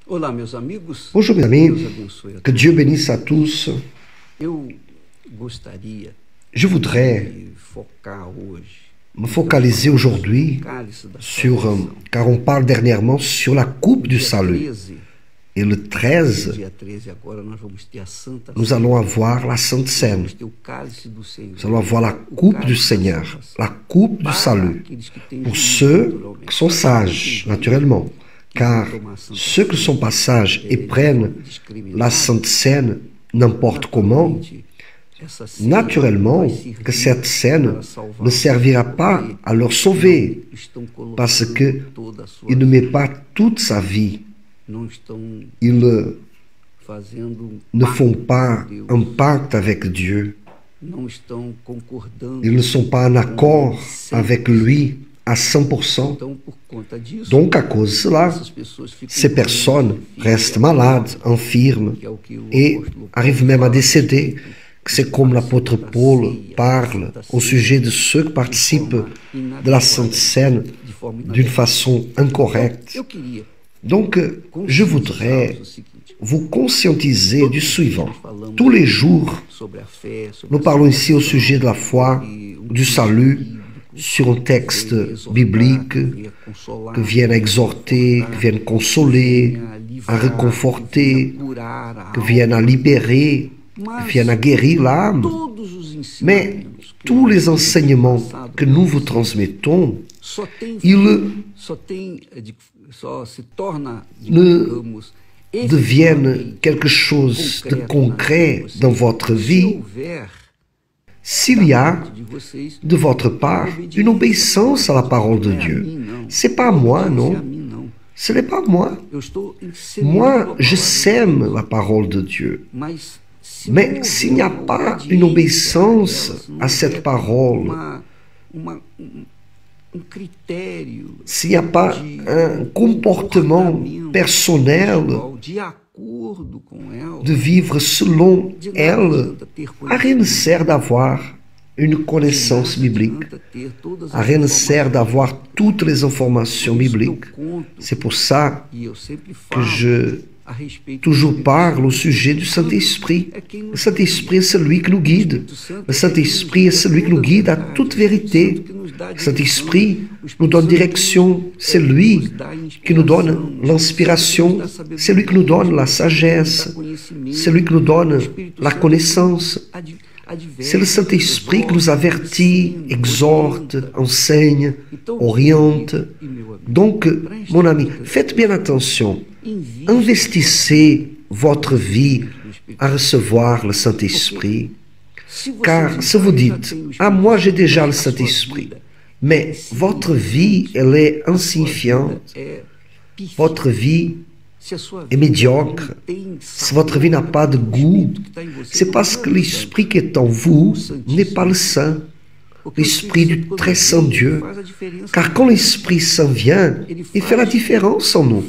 Olá, meus amigos. Bonjour mes Deus amis, abençoe a que todos. Dieu bénisse à tous. Eu gostaria Je voudrais de focar hoje. me focaliser aujourd'hui Cálice da sur, salvação. car on parle dernièrement sur la coupe du Dia salut. 13, Et le 13, dia 13 agora nós vamos ter a Santa nous Ceia. allons avoir la Sainte Seine. Vamos ter o cálice do Senhor. Nous allons avoir la O coupe cálice du da Seigneur, salvação. la coupe du Para salut. aqueles que têm Pour juízo, ceux naturalmente. qui sont sages, naturellement. Car ceux qui ne sont pas sages et prennent la Sainte Seine n'importe comment, Essa ceia naturellement vai servir que cette scène para salvar ne servira pas porque à leur sauver, estão colocando parce que toda a sua il ne met pas toute sa vie. não estão Ils fazendo ne pacto font pas com Deus, un pacte avec Dieu. não estão concordando. Ils ne sont pas en accord avec lui à 100%. Então, por conta disso, Donc, à cause de cela, essas pessoas ficam ces personnes restent malades, infirmes que é o que o et apóstolo arrivent même à décéder. C'est comme l'apôtre Paul parle au sujet de ceux qui participent de la Sainte Seine de forma d'une façon incorrecte. Eu queria Donc, je voudrais o seguinte: vous conscientiser du suivant. Tous les jours, sobre a fé, sobre nous a parlons ici au sujet de la foi, du salut, sur un texte biblique consolar, qui vienne exhorter, qui vienne consoler, à réconforter, curar a qui vienne à libérer, qui vienne à guérir l'âme. todos os ensinamentos Mais que tous les enseignements que nous vous transmettons, só tem só se torna, Ne digamos, deviennent quelque chose de concret dans votre vie s'il y a de vocês de votre part une obéissance à la parole de Dieu. C'est pas moi, é a non. mim, não. Ce n'est pas moi. Eu estou ensinando Moi, a je palavra, sème la parole de Dieu. mas se Mais não s'il n'y a houver pas obediência une obéissance a elas, não à cette houver parole, critério s'il n'y a pas un comportement personnel de acordo com ela, de vivre selon de nada elle, adianta ter à rien ne sert d'avoir une connaissance biblique. À rien ne sert d'avoir toutes les informations bibliques. C'est pour ça que je toujours parle au sujet du Saint-Esprit. Le Saint-Esprit est celui qui nous guide. Le Saint-Esprit est celui qui nous guide à toute vérité. Le Saint-Esprit nous donne direction. C'est lui qui nous donne l'inspiration. C'est lui qui nous donne la sagesse. C'est lui qui nous donne la connaissance. C'est le Saint-Esprit qui nous avertit, exhorte, enseigne, oriente. Donc, mon ami, faites bien attention. Investissez votre vie à recevoir le Saint-Esprit. Car si vous dites, ah, moi j'ai déjà le Saint-Esprit, mais votre vie, elle est insignifiante, votre vie est médiocre, si votre vie n'a pas de goût, c'est parce que l'Esprit qui est en vous n'est pas le Saint, l'Esprit du très saint Dieu. Car quand l'Esprit Saint vient, il fait la différence en nous.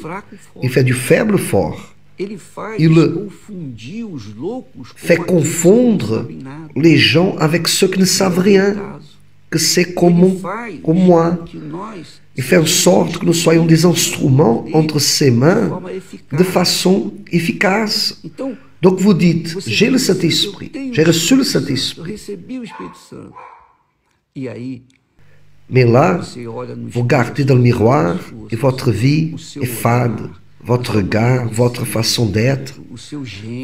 Il fait du faible fort. Il fait confondre les gens avec ceux qui ne savent rien, que c'est comme moi. Il fait en sorte que nous soyons des instruments entre ses mains de façon efficace. Donc vous dites, j'ai le Saint-Esprit, j'ai reçu le Saint-Esprit. Mais là, vous regardez dans le miroir et votre vie est fade, votre regard, votre façon d'être,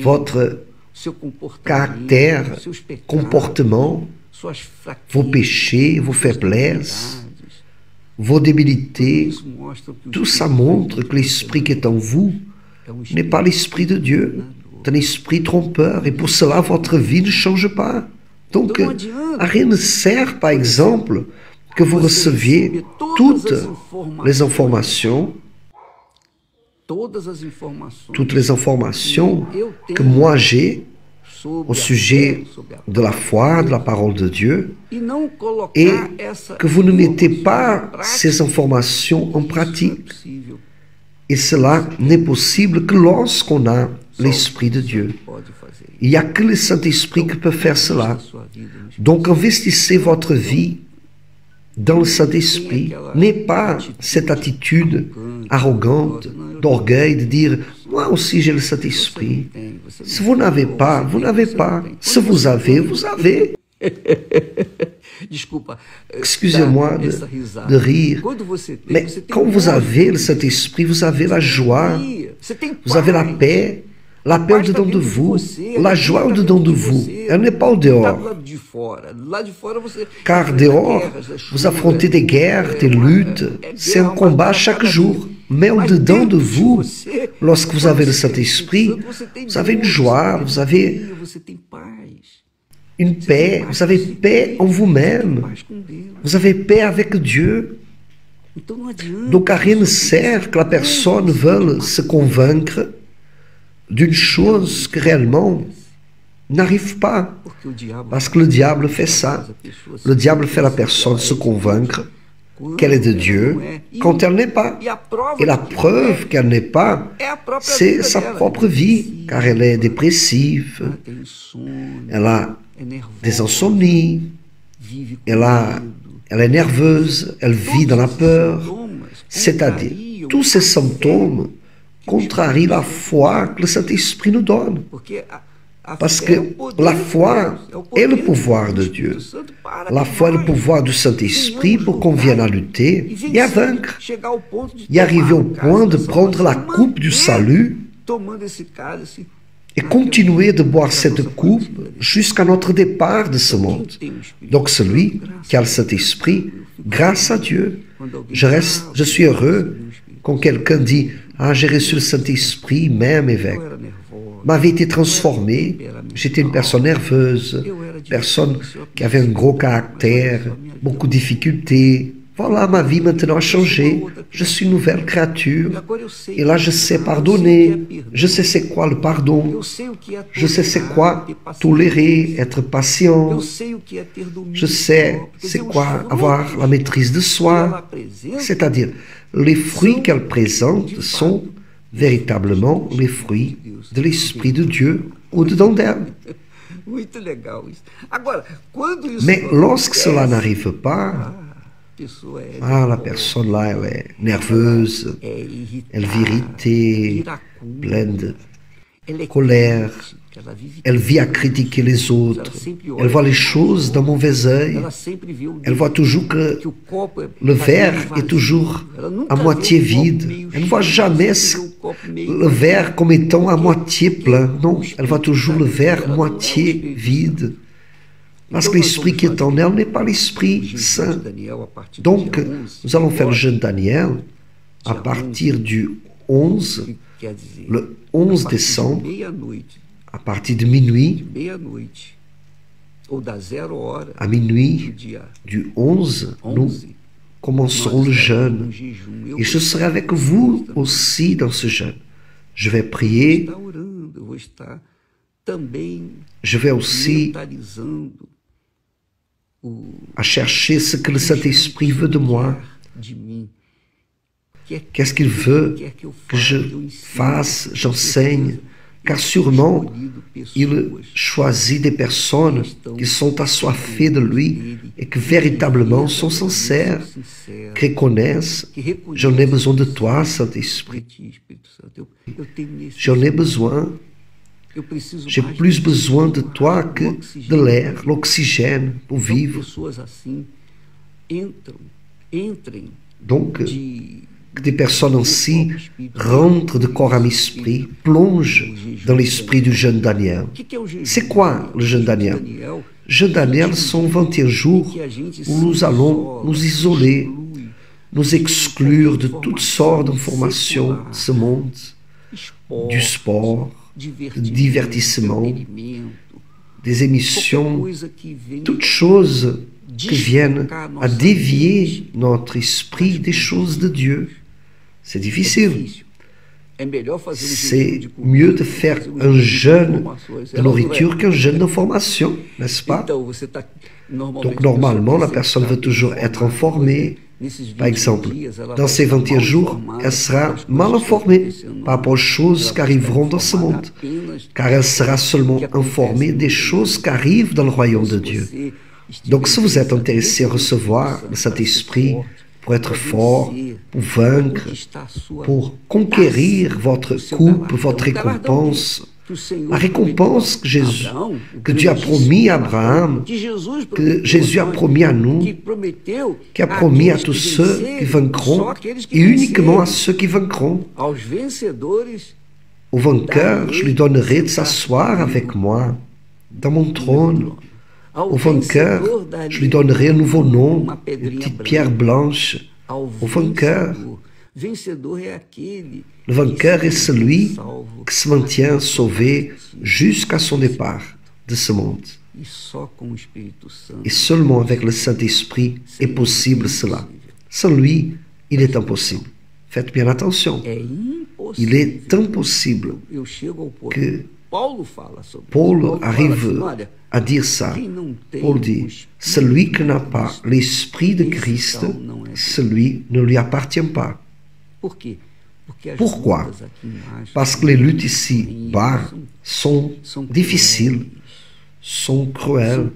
votre caractère, comportement, vos péchés, vos faiblesses, vos débilités, tout ça montre que l'esprit qui est en vous n'est pas l'esprit de Dieu, c'est un esprit trompeur, et pour cela votre vie ne change pas. Donc, à rien ne sert, par exemple, que vous receviez toutes les informations que moi j'ai au sujet de la foi, de la parole de Dieu, et que vous ne mettez pas ces informations en pratique. Et cela n'est possible que lorsqu'on a l'Esprit de Dieu. Il n'y a que le Saint-Esprit qui peut faire cela. Donc investissez votre vie dans le Saint-Esprit. N'ayez pas cette attitude arrogante, d'orgueil, de dire « Moi aussi j'ai le Saint-Esprit ». Si vous n'avez pas, vous n'avez pas. Si vous avez, vous avez. Excusez-moi de rire, mais quand vous avez le Saint-Esprit, vous avez la joie, vous avez la paix au-dedans de vous, la joie au-dedans de vous, elle n'est pas au dehors. Car dehors, vous affrontez des guerres, des luttes, c'est un combat chaque jour. Mais au-dedans de vous, lorsque vous avez le Saint-Esprit, vous avez une joie, vous avez une paix, vous avez paix en vous-même, vous avez paix avec Dieu. Donc à rien ne sert que la personne veuille se convaincre d'une chose que réellement n'arrive pas. Parce que le diable fait ça. Le diable fait la personne se convaincre qu'elle est de Dieu quand elle n'est pas. Et la preuve qu'elle n'est pas, c'est sa propre vie, car elle est dépressive, elle a des insomnies, elle est nerveuse, elle vit dans la peur. C'est-à-dire, tous ces symptômes contrarient la foi que le Saint-Esprit nous donne. Parce que la foi est le pouvoir de Dieu. La foi est le pouvoir du Saint-Esprit pour qu'on vienne à lutter et à vaincre. Et arriver au point de prendre la coupe du salut et continuer de boire cette coupe jusqu'à notre départ de ce monde. Donc celui qui a le Saint-Esprit, grâce à Dieu, je suis heureux quand quelqu'un dit « Ah, j'ai reçu le Saint-Esprit, même évêque. Ma vie a été transformée, j'étais une personne nerveuse, personne qui avait un gros caractère, beaucoup de difficultés. Voilà, ma vie maintenant a changé, je suis une nouvelle créature. Et là, je sais pardonner, je sais c'est quoi le pardon, je sais c'est quoi tolérer, être patient, je sais c'est quoi avoir la maîtrise de soi. C'est-à-dire, les fruits qu'elle présente sont véritablement les fruits de l'Esprit de Dieu au-dedans d'elle. Mais lorsque cela n'arrive pas, la personne là, elle est nerveuse, elle vit irritée, pleine de colère, elle vit à critiquer les autres, elle voit les choses d'un mauvais œil, elle voit toujours que le verre est toujours à moitié vide, elle ne voit jamais le verre comme étant à moitié plein, non, elle voit toujours le verre moitié vide. Parce que l'esprit qui est en elle n'est pas l'Esprit Saint. Donc, nous allons faire le jeûne Daniel à partir du 11, le 11 décembre, à partir de minuit, à minuit du 11, nous commencerons le jeûne. Et je serai avec vous aussi dans ce jeûne. Je vais prier. Je vais aussi à chercher ce que le Saint-Esprit veut de moi. Qu'est-ce qu'il veut que je fasse, j'enseigne, car sûrement il choisit des personnes qui sont assoiffées de lui et qui véritablement sont sincères, qui reconnaissent « J'en ai besoin de toi, Saint-Esprit. J'en ai besoin. J'ai plus besoin de toi que de l'air, l'oxygène pour vivre. » Donc, que des personnes ainsi rentrent de corps à esprit, plongent dans l'esprit du jeûne Daniel. C'est quoi le jeûne Daniel? Le jeûne Daniel sont 21 jours où nous allons nous isoler, nous exclure de toutes sortes d'informations de ce monde, du sport, du divertissement, des émissions, toutes choses qui viennent à dévier notre esprit des choses de Dieu. C'est difficile. C'est mieux de faire un jeûne de nourriture qu'un jeûne d'information, n'est-ce pas? Donc normalement, la personne veut toujours être informée. Par exemple, dans ces 21 jours, elle sera mal informée par rapport aux choses qui arriveront dans ce monde, car elle sera seulement informée des choses qui arrivent dans le royaume de Dieu. Donc si vous êtes intéressé à recevoir le Saint-Esprit, pour être fort, pour vaincre, pour conquérir votre coupe, votre récompense. La récompense que Dieu a promis à Abraham, que Jésus a promis à nous, qui a promis à tous ceux qui vaincront, et uniquement à ceux qui vaincront. Au vainqueur, je lui donnerai de s'asseoir avec moi dans mon trône. Au vainqueur, je lui donnerai un nouveau nom, une petite pierre blanche. Au vainqueur, le vainqueur est celui qui se maintient sauvé jusqu'à son départ de ce monde. Et seulement avec le Saint-Esprit est possible cela. Sans lui, il est impossible. Faites bien attention. Il est impossible que Paul arrive à dire ça. Paul dit, celui qui n'a pas l'Esprit de Christ, celui ne lui appartient pas. Pourquoi? Parce que les luttes ici-bas sont difficiles, sont cruelles,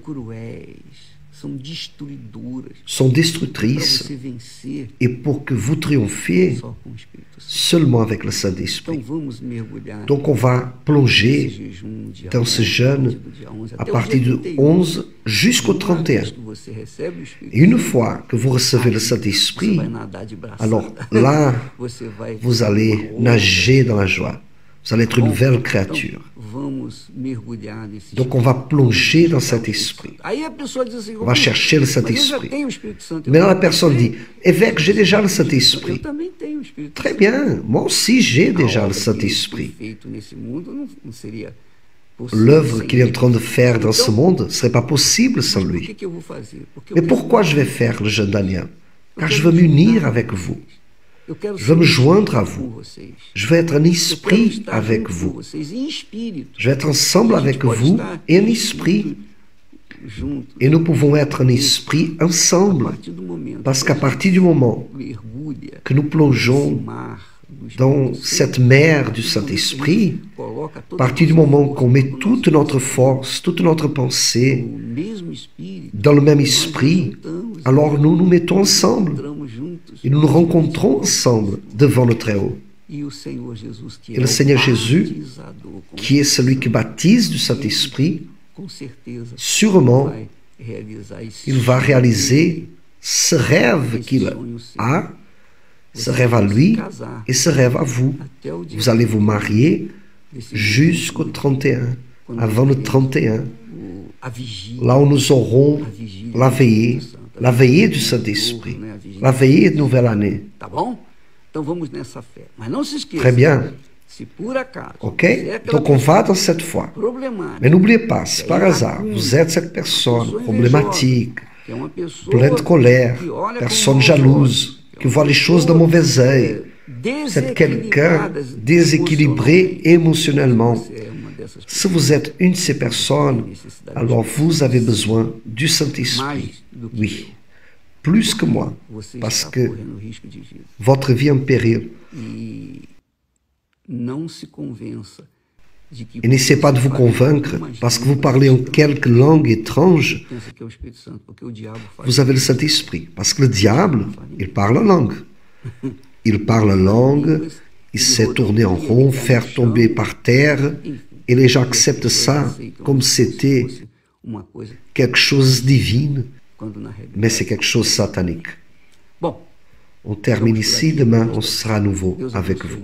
sont destructrices, et pour que vous triomphiez seulement avec le Saint-Esprit. Donc on va plonger dans ce jeûne à partir du 11 jusqu'au 31. Et une fois que vous recevez le Saint-Esprit, alors là, vous allez nager dans la joie. Vous allez être une nouvelle créature. Donc on va plonger dans cet esprit. On va chercher le Saint-Esprit. Mais là, la personne dit, évêque, j'ai déjà le Saint-Esprit. Très bien, moi aussi j'ai déjà le Saint-Esprit. L'œuvre qu'il est en train de faire dans ce monde ne serait pas possible sans lui. Mais pourquoi je vais faire le jeûne daniel? Car je veux m'unir avec vous. Je veux me joindre à vous. Je veux être un esprit avec vous. Je vais être ensemble avec vous et un esprit. Et nous pouvons être un esprit ensemble. Parce qu'à partir du moment que nous plongeons dans cette mer du Saint-Esprit, à partir du moment qu'on met toute notre force, toute notre pensée dans le même esprit, alors nous nous mettons ensemble et nous nous rencontrons ensemble devant le Très-Haut. Et le Seigneur Jésus, qui est celui qui baptise du Saint-Esprit, sûrement, il va réaliser ce rêve qu'il a, ce rêve à lui et ce rêve à vous. Vous allez vous marier jusqu'au 31, avant le 31, là où nous aurons la veillée du Saint-Esprit, la veillée de nouvelle année. Très bien. Ok? Donc on va dans cette foi. Mais n'oubliez pas, si par hasard vous êtes cette personne problématique, pleine de colère, personne jalouse, qui voit les choses d'un mauvais œil, vous êtes quelqu'un déséquilibré émotionnellement. Si vous êtes une de ces personnes, alors vous avez besoin du Saint-Esprit. Oui, plus que moi, parce que votre vie est en péril. Et n'essayez pas de vous convaincre parce que vous parlez en quelques langues étranges. Vous avez le Saint-Esprit. Parce que le diable, il parle en langue. Il parle en langue, il sait tourner en rond, faire tomber par terre. Et les gens acceptent ça comme c'était quelque chose de divin. Mais c'est quelque chose de satanique. On termine ici. Demain, on sera à nouveau avec vous.